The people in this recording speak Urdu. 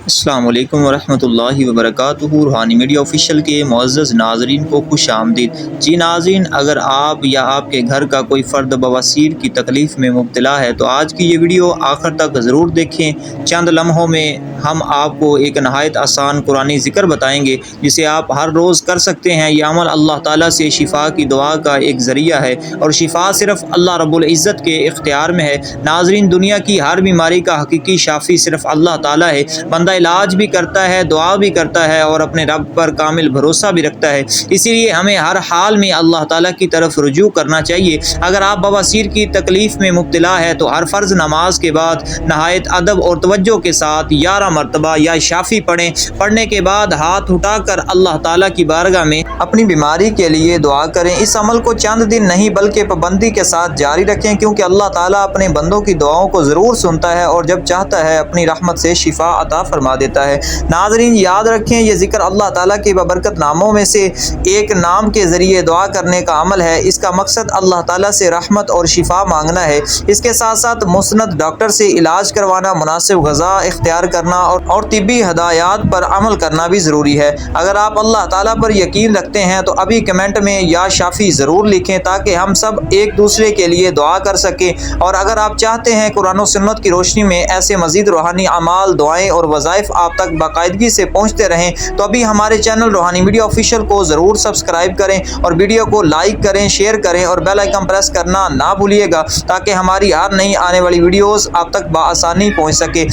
السلام علیکم ورحمۃ اللہ وبرکاتہ۔ روحانی میڈیا آفیشیل کے معزز ناظرین کو خوش آمدید۔ جی ناظرین، اگر آپ یا آپ کے گھر کا کوئی فرد بواسیر کی تکلیف میں مبتلا ہے تو آج کی یہ ویڈیو آخر تک ضرور دیکھیں۔ چند لمحوں میں ہم آپ کو ایک نہایت آسان قرآنی ذکر بتائیں گے جسے آپ ہر روز کر سکتے ہیں۔ یہ عمل اللہ تعالیٰ سے شفا کی دعا کا ایک ذریعہ ہے اور شفا صرف اللہ رب العزت کے اختیار میں ہے۔ ناظرین، دنیا کی ہر بیماری کا حقیقی شافی صرف اللہ تعالیٰ ہے۔ بندہ علاج بھی کرتا ہے، دعا بھی کرتا ہے اور اپنے رب پر کامل بھروسہ بھی رکھتا ہے۔ اسی لیے ہمیں ہر حال میں اللہ تعالیٰ کی طرف رجوع کرنا چاہیے۔ اگر آپ بواسیر کی تکلیف میں مبتلا ہے تو ہر فرض نماز کے بعد نہایت ادب اور توجہ کے ساتھ 11 مرتبہ یا شافی پڑھیں۔ پڑھنے کے بعد ہاتھ اٹھا کر اللہ تعالیٰ کی بارگاہ میں اپنی بیماری کے لیے دعا کریں۔ اس عمل کو چند دن نہیں بلکہ پابندی کے ساتھ جاری رکھیں، کیونکہ اللہ تعالیٰ اپنے بندوں کی دعاؤں کو ضرور سنتا ہے اور جب چاہتا ہے اپنی رحمت سے شفا عطا فرما دیتا ہے۔ ناظرین، یاد رکھیں یہ ذکر اللہ تعالیٰ کے بابرکت ناموں میں سے ایک نام کے ذریعے دعا کرنے کا عمل ہے۔ اس کا مقصد اللہ تعالیٰ سے رحمت اور شفا مانگنا ہے۔ اس کے ساتھ ساتھ مسند ڈاکٹر سے علاج کروانا، مناسب غذا اختیار کرنا اور طبی ہدایات پر عمل کرنا بھی ضروری ہے۔ اگر آپ اللہ تعالیٰ پر یقین رکھتے ہیں تو ابھی کمنٹ میں یا شافی ضرور لکھیں تاکہ ہم سب ایک دوسرے کے لیے دعا کر سکیں۔ اور اگر آپ چاہتے ہیں قرآن و سنت کی روشنی میں ایسے مزید روحانی اعمال، دعائیں اور وظائف آپ تک باقاعدگی سے پہنچتے رہیں تو ابھی ہمارے چینل روحانی میڈیا آفیشیل کو ضرور سبسکرائب کریں اور ویڈیو کو لائک کریں، شیئر کریں اور بیل آئیکن پریس کرنا نہ بھولیے گا تاکہ ہماری ہر نئی آنے والی ویڈیوز آپ تک بآسانی پہنچ سکے۔